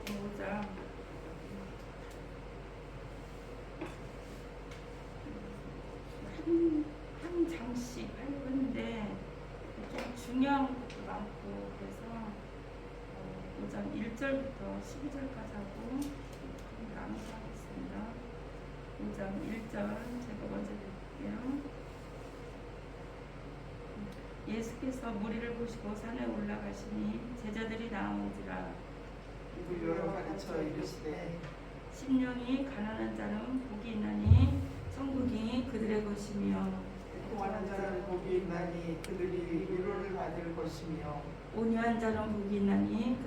5장 한 장씩 하려고 했는데 좀 중요한 것도 많고 그래서 5장 1절부터 12절까지 하고 나눠서 하겠습니다. 5장 1절 제가 먼저 드릴게요. 예수께서 무리를 보시고 산에 올라가시니 제자들이 나온지라 이불로 가르쳐 이르시되 심령이 가난한 자는 복이 있나니 천국이 그들의 것이며 고난한 자는 복이 있나니 그들이 위로를 받을 것이며 온유한 자는 복이 있나니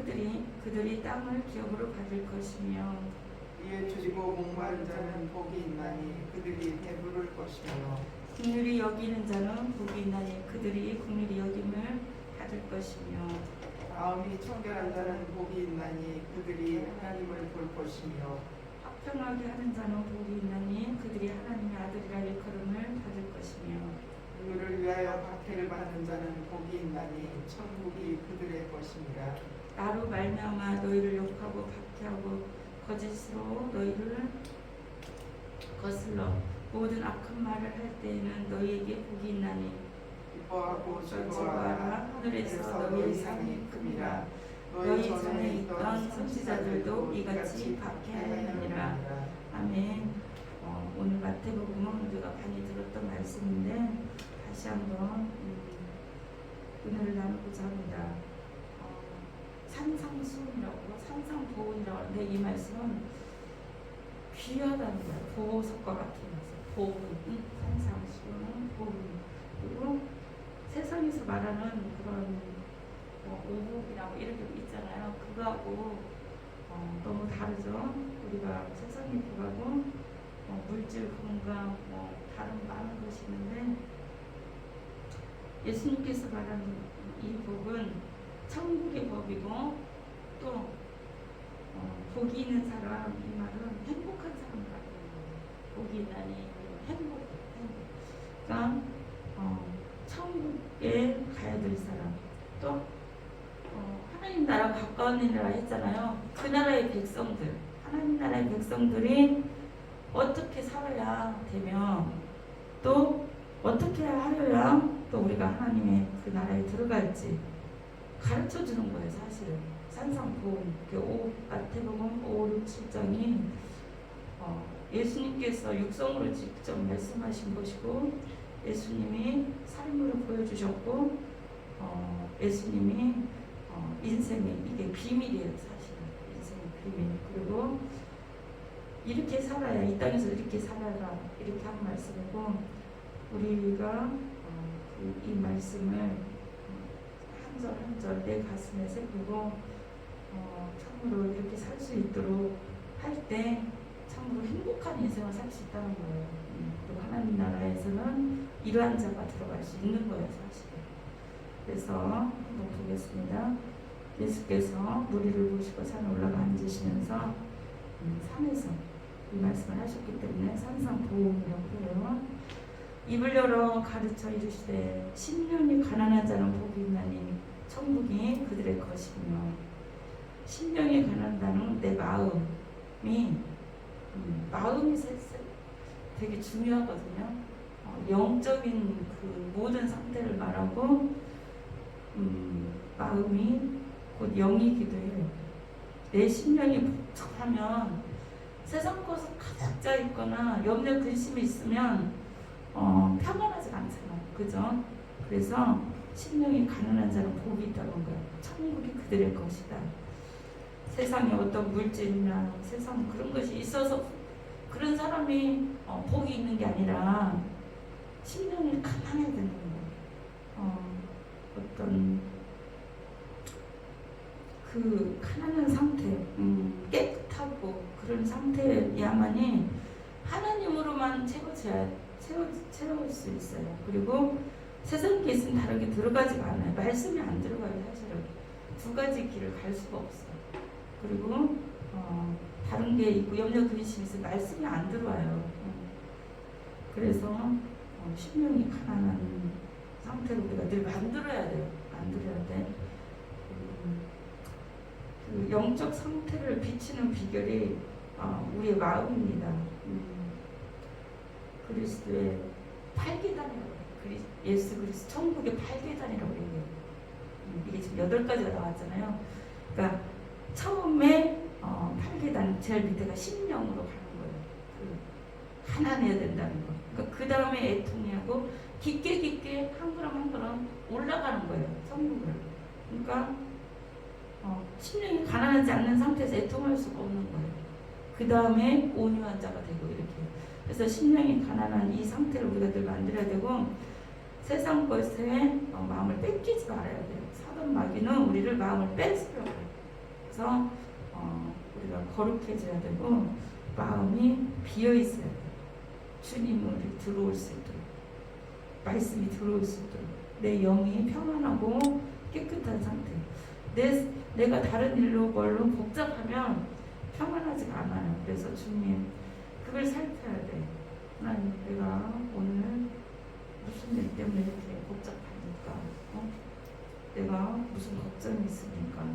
그들이 땅을 기업으로 받을 것이며 이에 줄이고 목마른 자는 복이 있나니 그들이 배부를 것이며 긍휼히 여기는 자는 복이 있나니 그들이 긍휼히 여김을 받을 것이며 마음이 청결한 자는 복이 있나니 그들이 하나님을 볼 것이며 합평하게 하는 자는 복이 있나니 그들이 하나님의 아들이라 일컬음을 받을 것이며 그를 위하여 박해를 받는 자는 복이 있나니 천국이 그들의 것이니라. 나로 말미암아 너희를 욕하고 박해하고 거짓으로 너희를 거슬러 모든 악한 말을 할 때에는 너희에게 복이 있나니 기뻐하고 즐거워하라. 즐거워하라. 하늘에서 너희의 상이 큼이라. 너희 전에 있던 선지자들도 이같이 박해하느니라. 아멘. 오늘 마태복음은 우리가 많이 들었던 말씀인데 다시 한번 은혜를 나누고자 합니다. 산상수훈이라고 산상보훈이라고 하는데 이 말씀은 귀하다는 거예요. 보석과 같은 말씀. 보훈, 산상수훈, 보훈. 그리고 세상에서 말하는 그런 오복이라고 이렇게 있잖아요. 그거하고 너무 다르죠. 우리가 세상에 그거하고 물질, 건강, 다른 많은 것이 있는데 예수님께서 말하는 이 복은 천국의 법이고 또 복이 있는 사람, 이 말은 행복한 사람이라고 해요. 복이 있나니 행복. 그러니까 천국에 가야 될 사람, 또 하나님 나라 가까운 나라 했잖아요. 그 나라의 백성들, 하나님 나라의 백성들이 어떻게 살아야 되며 또 어떻게 하여야 또 우리가 하나님의 그 나라에 들어갈지 가르쳐 주는 거예요. 사실은 산상보훈 마태복음 5, 6, 7장이 예수님께서 육성으로 직접 말씀하신 것이고 예수님이 삶으로 보여주셨고 예수님이 인생의 이게 비밀이에요. 사실은 인생의 비밀. 그리고 이렇게 살아야 이 땅에서 이렇게 살아라 이렇게 한 말씀이고 우리가 이 말씀을 한 절 한 절 내 가슴에 새기고 참으로 이렇게 살 수 있도록 할 때 참으로 행복한 인생을 살 수 있다는 거예요. 그리고 하나님 나라에서는 이러한 자가 들어갈 수 있는 거예요. 사실은. 그래서 한번 보겠습니다. 예수께서 무리를 보시고 산에 올라가 앉으시면서 산에서 이 말씀을 하셨기 때문에 산상보훈이라고 해요. 입을 열어 가르쳐 이르시되 심령이 가난한 자는 복이 있나니 천국이 그들의 것이며 심령이 가난하다는 내 마음이 되게 중요하거든요. 영적인 그 모든 상태를 말하고 마음이 곧 영이기도 해요. 내 심령이 복잡하면 세상 것을 가득 짜 있거나 염려 근심이 있으면 평안하지 않잖아요. 그죠? 그래서 심령이 가난한 자는 복이 있다는 거예요. 천국이 그들의 것이다. 세상에 어떤 물질이나 세상 그런 것이 있어서 그런 사람이 복이 있는 게 아니라 심령이 가난해야 되는 거예요. 어떤 그 가난한 상태, 깨끗하고 그런 상태야만이 하나님으로만 채울 수 있어요. 그리고 세상 게 있으면 다른 게 들어가지가 않아요. 말씀이 안 들어가요. 사실은 두 가지 길을 갈 수가 없어요. 그리고 다른 게 있고 염려 근심이 있으면 말씀이 안 들어와요. 그래서 심령이 가난한 상태로 우리가 늘 만들어야 돼요. 만들어야 돼. 영적 상태를 비추는 비결이 우리의 마음입니다. 그리스도의 팔계단이라고 해요. 예수 그리스도 천국의 팔계단이라고 해요. 이게 지금 8가지가 나왔잖아요. 그러니까 처음에 8계단 제일 밑에가 심령으로 가는 거예요. 하나내야 된다는 거. 그러니까 그 다음에 애통하고 깊게 한 걸음 한 걸음 올라가는 거예요. 천국을. 그러니까 심령이 가난하지 않는 상태에서 애통할 수가 없는 거예요. 그 다음에 온유한 자가 되고 이렇게. 그래서 심령이 가난한 이 상태를 우리가 늘 만들어야 되고 세상 것에 마음을 뺏기지 말아야 돼요. 사단 마귀는 우리를 마음을 뺏으려고 해요. 그래서 우리가 거룩해져야 되고 마음이 비어 있어야 돼요. 주님을 들어올 수 있도록 말씀이 들어올 수 있도록 내 영이 평안하고 깨끗한 상태. 내가 다른 일로 뭘로 복잡하면 평안하지가 않아요. 그래서 주님 그걸 살펴야 돼. 하나님 내가 오늘 무슨 일 때문에 이렇게 복잡하니까 내가 무슨 걱정이 있으니까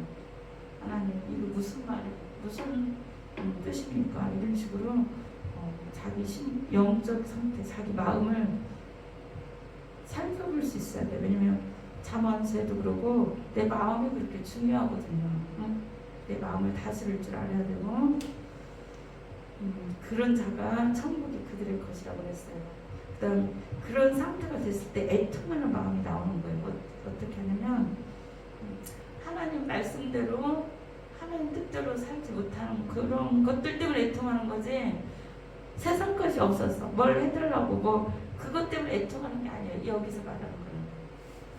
하나님 이거 무슨 말이 무슨 뜻입니까? 이런 식으로 자기 영적 상태 자기 마음을 살펴볼 수 있어야 돼. 왜냐면 잠언서에도 그러고 내 마음이 그렇게 중요하거든요. 내 마음을 다스릴 줄 알아야 되고 그런 자가 천국이 그들의 것이라고 했어요. 그다음 그런 상태가 됐을 때 애통하는 마음이 나오는 거예요. 어떻게 하냐면 하나님 말씀대로 하나님 뜻대로 살지 못하는 그런 것들 때문에 애통하는 거지 세상 것이 없어서 뭘 해달라고 뭐 그것 때문에 애통하는 게 아니에요. 여기서 말하는 거는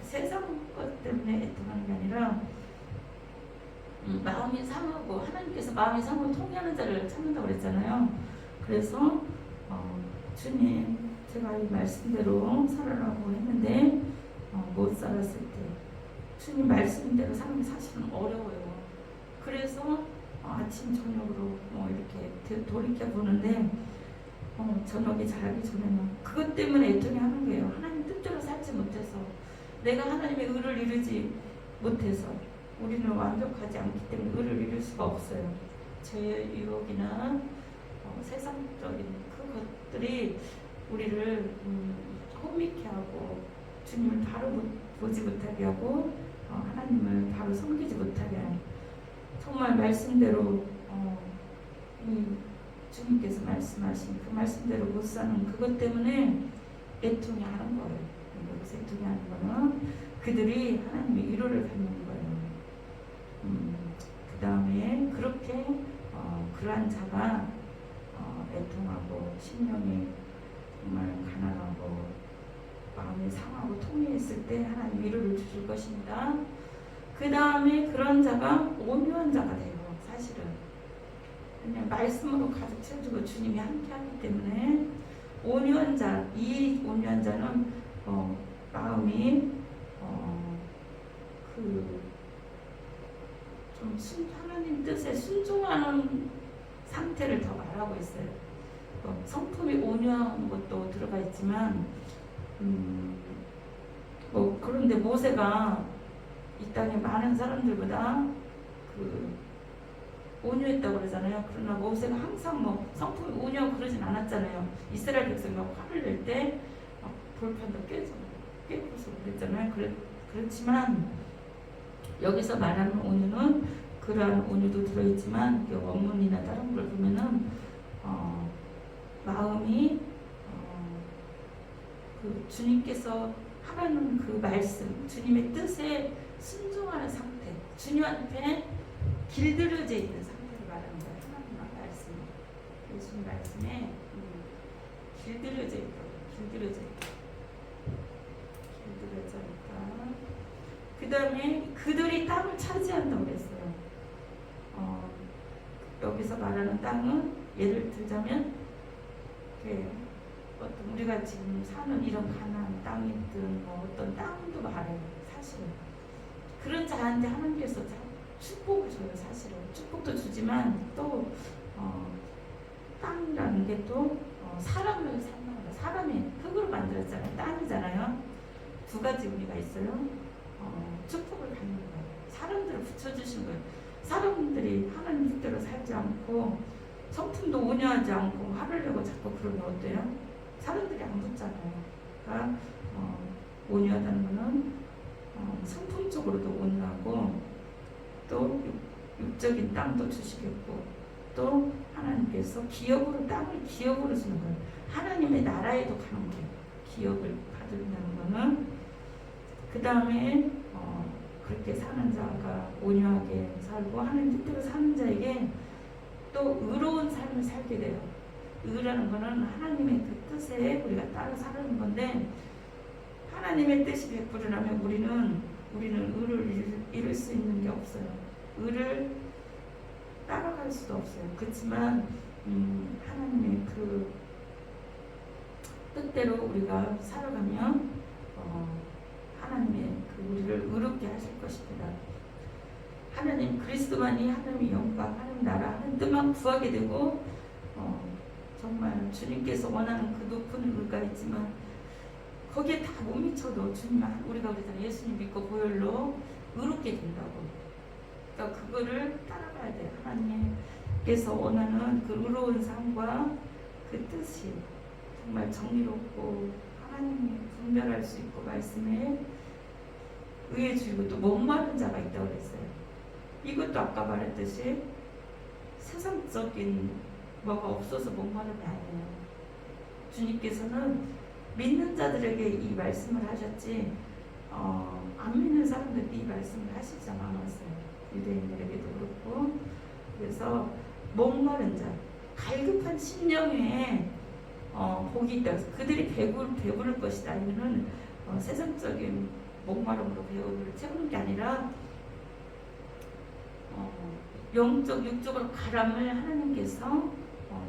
세상 것 때문에 애통하는 게 아니라 마음이 상하고 하나님께서 마음이 상하고 통해하는 자를 찾는다고 그랬잖아요. 그래서 주님 제가 이 말씀대로 살아라고 했는데 못 살았을 때 주님 말씀대로 사는 게 사실은 어려워요. 그래서 아침 저녁으로 이렇게 돌이켜 보는데 저녁이 자기 전에는 그것 때문에 애통이 하는 거예요. 하나님 뜻대로 살지 못해서 내가 하나님의 의를 이루지 못해서 우리는 완벽하지 않기 때문에 의를 이룰 수가 없어요. 죄의 유혹이나 세상적인 그것들이 우리를 혼미케 하고 주님을 바로 보지 못하게 하고 하나님을 바로 섬기지 못하게 하는 정말 말씀대로 주님께서 말씀하신 그 말씀대로 못 사는 그것 때문에 애통이 하는 거예요. 여기서 애통이 하는 거는 그들이 하나님의 위로를 받는 거예요. 그 다음에 그렇게 그러한 자가 애통하고 심령이 정말 가난하고 마음이 상하고 통해했을 때 하나님 위로를 주실 것입니다. 그 다음에 그런 자가 온유한 자가 돼요. 사실은 그냥 말씀으로 가득 채워주고 주님이 함께하기 때문에 온유한 자, 이 온유한 자는 마음이 좀 하나님 뜻에 순종하는 상태를 더 말하고 있어요. 성품이 온유한 것도 들어가 있지만 그런데 모세가 이 땅에 많은 사람들보다 온유했다고 그러잖아요. 그러나 모세가 항상 성품이 온유하고 그러진 않았잖아요. 이스라엘 백성이 화를 낼 때 돌판도 깨고서 그랬잖아요. 그렇지만 여기서 말하는 온유는 그러한 온유도 들어있지만 원문이나 다른 걸 보면은 마음이 그 주님께서 하라는 그 말씀, 주님의 뜻에 순종하는 상태, 주님한테 길들여져 있는 상태를 말하는 거예요. 하나님 말씀, 예수님 말씀에 길들여져 있다. 그 다음에 그들이 땅을 차지한다고 그랬어요. 여기서 말하는 땅은 예를 들자면 어떤 우리가 지금 사는 이런 가나안 땅이든 어떤 땅도 말해요. 사실은 그런 자한테 하나님께서 축복을 줘요. 사실은 축복도 주지만 또 땅이라는 게 또 사람을 산다는 사람이 흙으로 만들었잖아요. 땅이잖아요. 두 가지 의미가 있어요. 축복을 받는 거예요. 사람들을 붙여주신 거예요. 사람들이 뜻대로 살지 않고 성품도 온유하지 않고 화를 내고 자꾸 그러면 어때요? 사람들이 안 붙잖아요. 그러니까 온유하다는 것은 성품적으로도 온유하고 또 육적인 땅도 주시겠고 또 하나님께서 기업으로 땅을 기업으로 주는 거예요. 하나님의 나라에도 가는 거예요. 기업을 받는다는 거는 그 다음에 그렇게 사는 자가 온유하게 살고 하나님 뜻대로 사는 자에게 또 의로운 삶을 살게 돼요. 의라는 거는 하나님의 그 뜻에 우리가 따라 살아가는 건데 하나님의 뜻이 100%라면 우리는 의를 이룰 수 있는 게 없어요. 의를 따라갈 수도 없어요. 그렇지만 하나님의 그 뜻대로 우리가 살아가면 하나님의 그 우리를 의롭게 하실 것입니다. 하나님 그리스도만이 하나님의 영광, 하나님 나라, 하나님 뜻만 구하게 되고 정말 주님께서 원하는 그 높은 의가 있지만 거기에 다 못 미쳐도 주님만 우리가 그랬잖아요. 예수님 믿고 보혈로 의롭게 된다고. 그러니까 그거를 따라가야 돼요. 하나님께서 원하는 그 의로운 삶과 그 뜻이 정말 정의롭고 하나님이 분별할 수 있고 말씀에 의해 주시고 또 목마른 자가 있다고 그랬어요. 이것도 아까 말했듯이 세상적인 뭐가 없어서 목마름이 아니에요. 주님께서는 믿는 자들에게 이 말씀을 하셨지 안 믿는 사람들이 이 말씀을 하시지 않았어요. 유대인들에게도 그렇고. 그래서 목마른 자, 갈급한 심령에 복이 있다. 그들이 배부를 것이다. 아니면은 세상적인 목마름으로 배우를 채우는 게 아니라 영적, 육적으로 가람을 하나님께서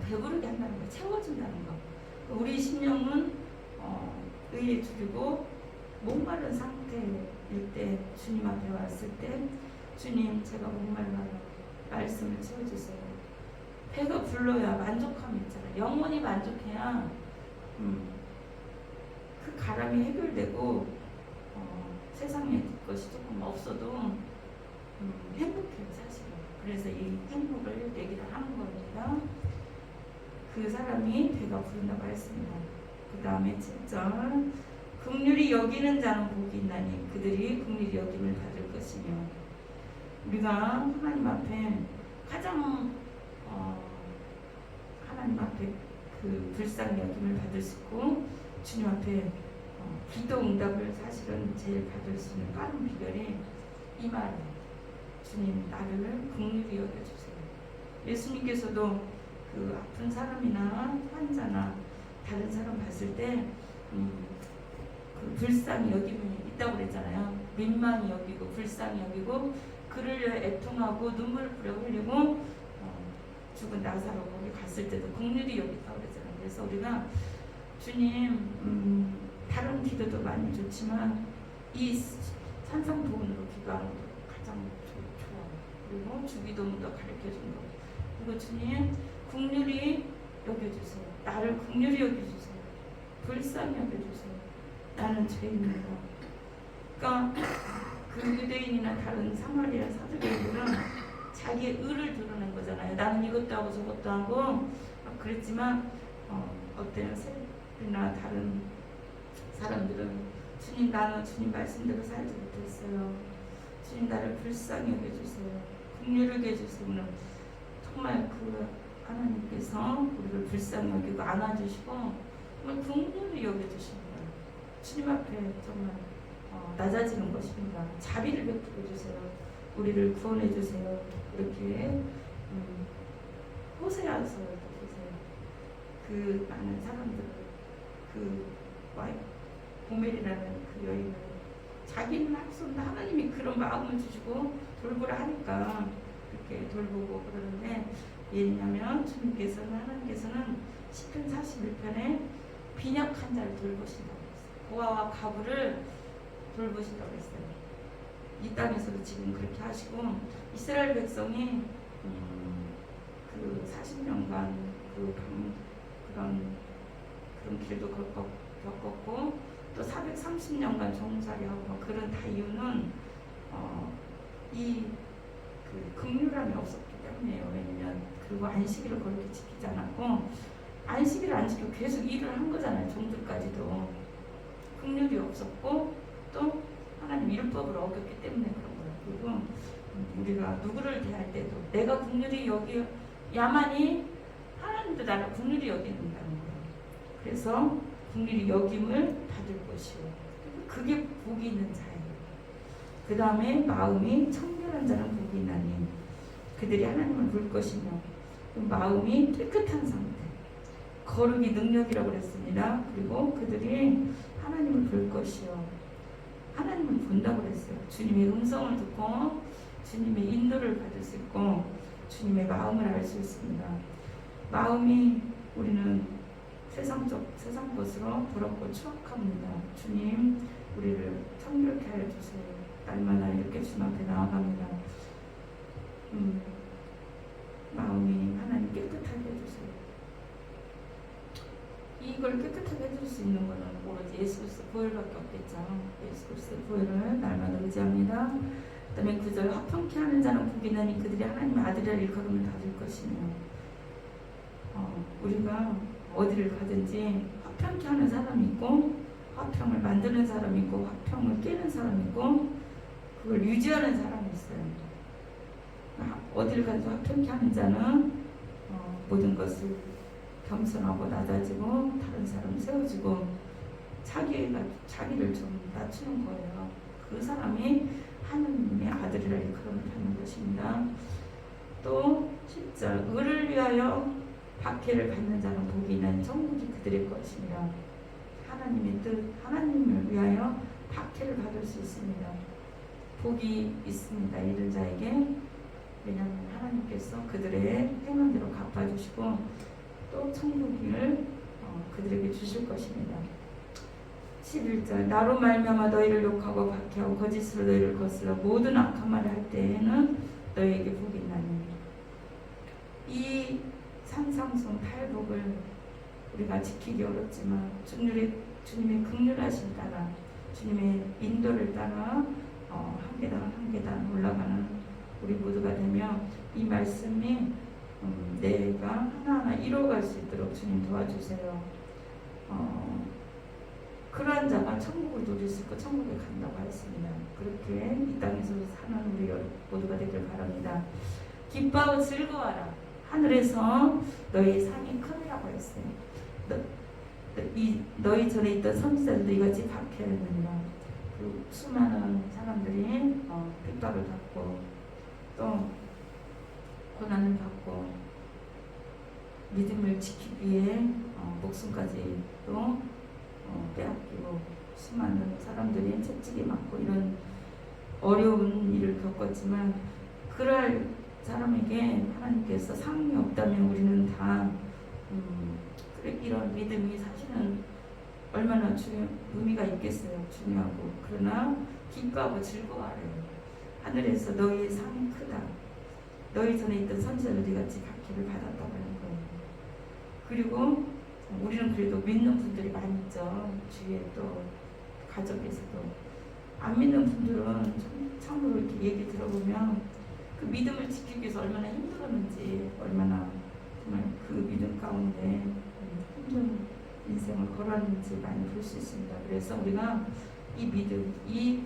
배부르게 한다는 거, 채워준다는 거. 우리 심령은 의에 줄이고 목마른 상태일 때 주님 앞에 왔을 때 주님 제가 목말라요. 말씀을 채워주세요. 배가 불러야 만족함이 있잖아요. 영혼이 만족해야 그 가람이 해결되고 세상에 것이 조금 없어도 행복해요 사실은. 그래서 이 행복을 얘기를 하는 겁니다. 그 사람이 배가 부른다고 했습니다. 그 다음에 7절 긍휼히 여기는 자는 복이 있나니 그들이 긍휼히 여김을 받을 것이며 우리가 하나님 앞에 가장 하나님 앞에 그 불쌍히 여김을 받을 수 있고 주님 앞에 기도 응답을 사실은 제일 받을 수 있는 빠른 비결이 이 말이에요. 주님 나를 긍휼히 여겨주세요. 예수님께서도 그 아픈 사람이나 환자나 다른 사람 봤을 때 그 불쌍히 여김이 있다고 그랬잖아요. 민망히 여기고 불쌍히 여기고 그를 위해 애통하고 눈물을 뿌려 흘리고 죽은 나사로 거기 갔을 때도 긍휼히 여기다고 그랬잖아요. 그래서 우리가 주님 다른 기도도 많이 좋지만 이 산상보훈으로 기도하는 거 가장 좋아요. 그리고 주기도문도 가르쳐준 거. 그리고 주님 긍휼히 여겨주세요. 나를 긍휼히 여겨주세요. 불쌍히 여겨주세요. 나는 죄인입니다. 그러니까 그 유대인이나 다른 사마리아 사두개인들은 자기의 의를 드러낸 거잖아요. 나는 이것도 하고 저것도 하고 그랬지만 어때요? 세리나 다른 사람들은 주님 나는 주님 말씀대로 살지 못했어요. 주님 나를 불쌍히 여겨주세요. 긍휼하게 해주세요. 정말 그 하나님께서 우리를 불쌍히 여기고 안아주시고 정말 긍휼히 여겨주십니다. 주님 앞에 정말 낮아지는 것입니다. 자비를 베풀어 주세요. 우리를 구원해 주세요. 이렇게 호세아서 보세요. 그 많은 사람들 그 고멜이라는 그 여인을 자기는 할 수 없는 하나님이 그런 마음을 주시고 돌보라 하니까 그렇게 돌보고 그러는데 왜냐하면 주님께서는 하나님께서는 시편 41편에 빈약한 자를 돌보신다고 했어요. 고아와 가부를 돌보신다고 했어요. 이 땅에서도 지금 그렇게 하시고 이스라엘 백성이 그 40년간 그런 길도 겪었고 또 430년간 종살이하고 그런 다 이유는 이 그 긍휼함이 없었기 때문이에요. 왜냐면 그리고 안식일을 그렇게 지키지 않았고 안식일을 안 지키고 계속 일을 한 거잖아요. 종들까지도 긍휼이 없었고 또 하나님 율법을 어겼기 때문에 그런 거예요. 그리고 우리가 누구를 대할 때도 내가 긍휼히 여기야만이 하나님도 나를 긍휼히 여기는다는 거예요. 그래서 긍휼히 여김을 받을 것이요. 그게 복이 있는 자예요. 그 다음에 마음이 청결한 자는 복이 있나니 그들이 하나님을 볼 것이며 마음이 깨끗한 상태 거룩이 능력이라고 그랬습니다. 그리고 그들이 하나님을 볼 것이요. 하나님을 본다고 그랬어요. 주님의 음성을 듣고 주님의 인도를 받을 수 있고 주님의 마음을 알 수 있습니다. 마음이 우리는 세상 것으로 더럽고 추악합니다. 주님 우리를 청결케 하여 주세요. 날마다 이렇게 주님 앞에 나아갑니다. 마음이 하나님 깨끗하게 해주세요. 이걸 깨끗하게 해줄 수 있는 것은 오로지 예수 그리스도 보혈밖에 없겠죠. 예수 그리스도 보혈을 날마다 의지합니다. 그 다음에 9절 화평케 하는 자는 복이 있나니 그들이 하나님의 아들이라 일컬음을 받을 것이며 우리가 어디를 가든지 화평케 하는 사람이 있고 화평을 만드는 사람이 있고 화평을 깨는 사람이 있고 그걸 유지하는 사람이 있어요. 어디를 가든지 화평케 하는 자는 모든 것을 겸손하고 낮아지고 다른 사람을 세워주고 자기를 좀 낮추는 거예요. 그 사람이 하나님의 아들이라 일컬음을 받는 것입니다. 또 10절 의를 위하여 박해를 받는 자는 복이 있나니 천국이 그들의 것이며 하나님의 뜻 하나님을 위하여 박해를 받을 수 있습니다. 복이 있습니다. 이들 자에게. 왜냐하면 하나님께서 그들의 행함대로 갚아주시고 또 천국을 그들에게 주실 것입니다. 11절 나로 말미암아 너희를 욕하고 박해하고 거짓으로 너희를 거슬러 모든 악한 말을 할 때에는 너희에게 복이 있나니 이 산상순 팔복을 우리가 지키기 어렵지만 주님의 긍휼하심 따라 주님의 인도를 따라 한 계단 한 계단 올라가는 우리 모두가 되며 이 말씀이 내가 하나하나 이뤄갈 수 있도록 주님 도와주세요. 그러한 자가 천국을 누릴 수 있고 천국에 간다고 했습니다. 그렇게 이 땅에서 사는 우리 모두가 되길 바랍니다. 기뻐하고 즐거워하라. 하늘에서 너희의 상이 크리라고 했어요. 너희 전에 있던 선지자들도 이같이 박해하느니라. 그 수많은 사람들이 핍박을 받고 또 고난을 받고 믿음을 지키기 위해 목숨까지 또 빼앗기고 수많은 사람들이 채찍이 맞고 이런 어려운 일을 겪었지만 그럴 사람에게 하나님께서 상이 없다면 우리는 다 이런 믿음이 사실은 얼마나 의미가 있겠어요. 중요하고. 그러나 기뻐하고 즐거워하래요. 하늘에서 너희의 상이 크다. 너희 전에 있던 선지자들이 같이 박해를 받았다고 하는 거예요. 그리고 우리는 그래도 믿는 분들이 많이 있죠. 주위에 또 가족에서도. 안 믿는 분들은 참으로 이렇게 얘기 들어보면 그 믿음을 지키기 위해서 얼마나 힘들었는지 얼마나 정말 그 믿음 가운데 힘든 인생을 걸었는지 많이 볼 수 있습니다. 그래서 우리가 이 믿음, 이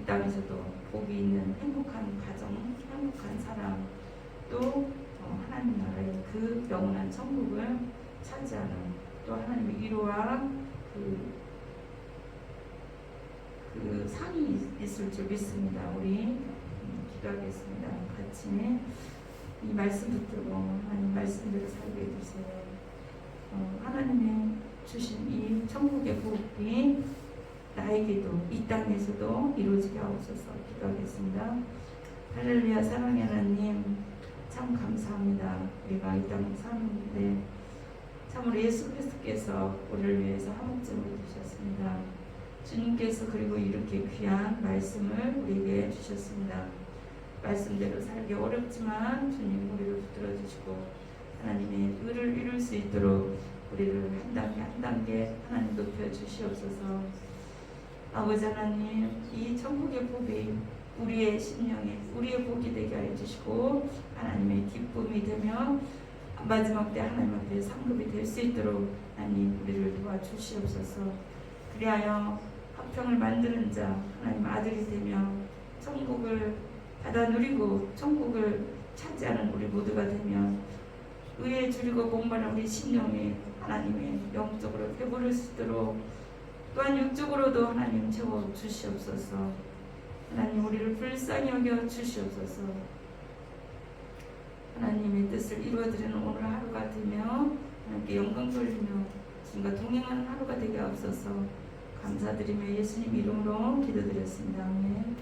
땅에서도 복이 있는 행복한 가정, 행복한 사람, 또 하나님 나라의 그 영원한 천국을 차지하는 또 하나님의 위로와 그 상이 있을 줄 믿습니다. 우리 기도하겠습니다. 같이 이 말씀 붙들고 하나님 말씀대로 살게 해주세요. 하나님의 주신 이 천국의 복이 나에게도 이 땅에서도 이루어지게 하옵소서. 기도하겠습니다. 할렐루야. 사랑의 하나님 참 감사합니다. 우리가 이 땅에 사는데 참으로 예수 그리스도께서 우리를 위해서 한몫점을 주셨습니다. 주님께서 그리고 이렇게 귀한 말씀을 우리에게 주셨습니다. 말씀대로 살기 어렵지만 주님 우리를 붙들어 주시고 하나님의 의를 이룰 수 있도록 우리를 한 단계 한 단계 하나님 높여 주시옵소서. 아버지 하나님 이 천국의 복이 우리의 심령에 우리의 복이 되게 하여 주시고 하나님의 기쁨이 되며 마지막 때 하나님 앞에 상급이 될 수 있도록 하나님 우리를 도와주시옵소서. 그리하여 화평을 만드는 자 하나님 아들이 되며 천국을 받아 누리고 천국을 차지하는 우리 모두가 되며 의에 줄이고 목마른 우리 심령이 하나님의 영적으로 배부를 수 있도록 또한 육적으로도 하나님 채워 주시옵소서. 하나님 우리를 불쌍히 여겨 주시옵소서. 하나님의 뜻을 이루어드리는 오늘 하루가 되며 하나님께 영광 돌리며 주님과 동행하는 하루가 되게 하옵소서. 감사드리며 예수님 이름으로 기도드렸습니다. 아멘.